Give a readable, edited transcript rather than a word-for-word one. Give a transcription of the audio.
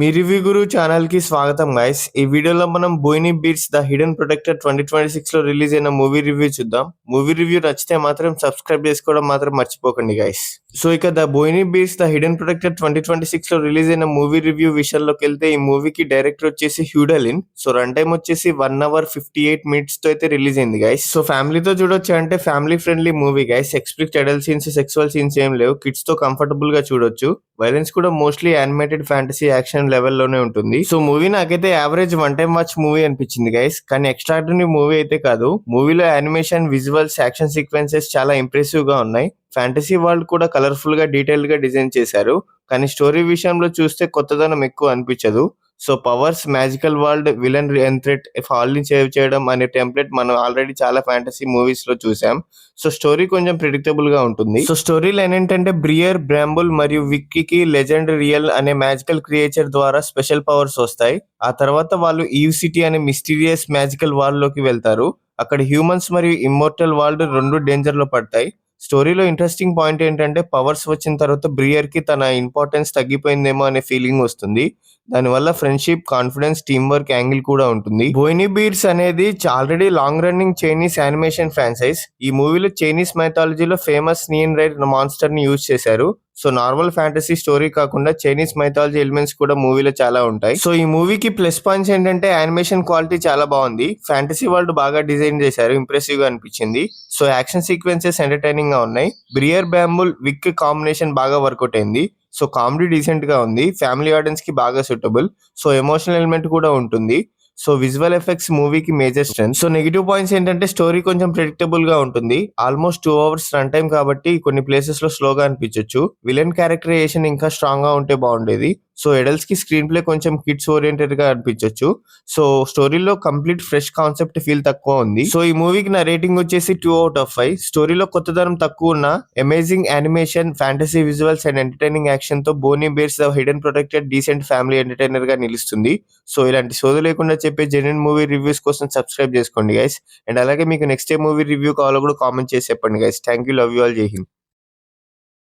మీ review గురు channel కి స్వాగతం guys. ఈ వీడియోలో మనం బోయిని బీట్స్ ద హిడెన్ ప్రొటెక్టర్ 2026 లో రిలీజ్ అయిన మూవీ రివ్యూ చూద్దాం. మూవీ రివ్యూ నచ్చితే మాత్రం సబ్స్క్రైబ్ చేసుకోవడం మాత్రం మర్చిపోకండి గైస్. సో ఇక ద బోయిని బీట్స్ ద హిడెన్ ప్రొటెక్టర్ 2026 లో రిలీజ్ అయిన మూవీ రివ్యూ విషయంలోకి వెళ్తే ఈ మూవీకి డైరెక్టర్ వచ్చేసి హ్యూడలిన్. సో రన్ టైం వచ్చేసి 1 hour 58 minutes తో అయితే రిలీజ్ అయింది గైస్. సో ఫ్యామిలీతో చూడొచ్చు అంటే family friendly movie guys. Explicit adult scenes, sexual scenes ఏం లేవు. కిడ్స్ తో కంఫర్టబుల్ గా చూడొచ్చు. వైలెన్స్ కూడా మోస్ట్లీ యానిమేటెడ్ ఫ్యాంటసీ యాక్షన్ లెవెల్లోనే ఉంటుంది. సో మూవీ నాకైతే average one time watch movie అనిపించింది గైస్. కానీ ఎక్స్ట్రాడినరీ మూవీ అయితే కాదు. మూవీలో యానిమేషన్, విజువల్స్, యాక్షన్ సీక్వెన్సెస్ చాలా ఇంప్రెసివ్ గా ఉన్నాయి. ఫ్యాంటసీ వరల్డ్ కూడా కలర్ఫుల్ గా, డీటెయిల్ గా డిజైన్ చేశారు. కానీ స్టోరీ విషయంలో చూస్తే కొత్తదనం ఎక్కువ అనిపించదు. So powers, magical world, villain threat, fall ని సేవ్ చేయడం అనే టెంప్లెట్ మనం ఆల్రెడీ చాలా ఫ్యాంటసీ మూవీస్ లో చూసాం. సో స్టోరీ కొంచెం ప్రిడిక్టబుల్ గా ఉంటుంది. సో స్టోరీ లైన్ ఏంటంటే బ్రియర్, బ్రాంబుల్ మరియు విక్కీకి లెజెండ్ రియల్ అనే మ్యాజికల్ క్రియేచర్ ద్వారా స్పెషల్ పవర్స్ వస్తాయి. ఆ తర్వాత వాళ్ళు ఈవ్ సిటీ అనే మిస్టీరియస్ మ్యాజికల్ వరల్డ్ లోకి వెళ్తారు. అక్కడ హ్యూమన్స్ మరియు ఇమ్మోర్టల్ వరల్డ్ రెండు డేంజర్ లో పడతాయి. స్టోరీలో ఇంట్రెస్టింగ్ పాయింట్ ఏంటంటే పవర్స్ వచ్చిన తర్వాత బ్రియర్ కి తన ఇంపార్టెన్స్ తగ్గిపోయిందేమో అనే ఫీలింగ్ వస్తుంది. దానివల్ల friendship, confidence, team work angle కూడా ఉంటుంది. బోయిని బీట్స్ అనేది already long running Chinese animation franchise. ఈ మూవీలో చైనీస్ మైథాలజీలో ఫేమస్ నియన్ రైడ్ మాన్స్టర్ ని యూజ్ చేశారు. సో నార్మల్ ఫ్యాంటసీ స్టోరీ కాకుండా చైనీస్ మైథాలజీ ఎలిమెంట్స్ కూడా మూవీలో చాలా ఉంటాయి. సో ఈ మూవీకి ప్లస్ పాయింట్స్ ఏంటంటే యానిమేషన్ క్వాలిటీ చాలా బాగుంది. ఫ్యాంటసీ వరల్డ్ బాగా డిజైన్ చేశారు, ఇంప్రెసివ్ గా అనిపించింది. సో యాక్షన్ సీక్వెన్సెస్ ఎంటర్టైనింగ్ గా ఉన్నాయి. బ్రియర్, బ్యాంబుల్, విక్ కాంబినేషన్ బాగా వర్కౌట్ అయింది. సో కామెడీ డీసెంట్ గా ఉంది. ఫ్యామిలీ ఆడియన్స్ కి బాగా సూటబుల్. సో ఎమోషనల్ ఎలిమెంట్ కూడా ఉంటుంది. సో విజువల్ ఎఫెక్ట్స్ మూవీకి major strength. So negative points ఏంటంటే స్టోరీ కొంచెం ప్రెడిక్టబుల్ గా ఉంటుంది. ఆల్మోస్ట్ 2 hours రన్ టైం కాబట్టి కొన్ని ప్లేసెస్ లో స్లోగా అనిపించొచ్చు. విలన్ క్యారెక్టరైజేషన్ ఇంకా స్ట్రాంగ్ గా ఉంటే బాగుండేది. సో ఎడల్ట్స్ కి స్క్రీన్ ప్లే కొంచెం కిడ్స్ ఓరియంటెడ్ గా అనిపించొచ్చు. సో స్టోరీలో కంప్లీట్ ఫ్రెష్ కాన్సెప్ట్ ఫీల్ తక్కువ ఉంది. సో ఈ మూవీకి నా రేటింగ్ వచ్చేసి 2/5. స్టోరీలో కొత్తదనం తక్కువ ఉన్న amazing animation, fantasy visuals and entertaining action తో Boonie Bears the hidden protected decent family entertainer గా నిలుస్తుంది. సో ఇలాంటి సోదు లేకుండా చెప్పే జెన్యూన్ మూవీ రివ్యూస్ కోసం సబ్స్క్రైబ్ చేసుకోండి గైస్. అండ్ అలాగే మీకు నెక్స్ట్ ఏ మూవీ రివ్యూ కావాలో కూడా కామెంట్ చేసి చెప్పండి guys. Thank you, love you all, జై హింద్.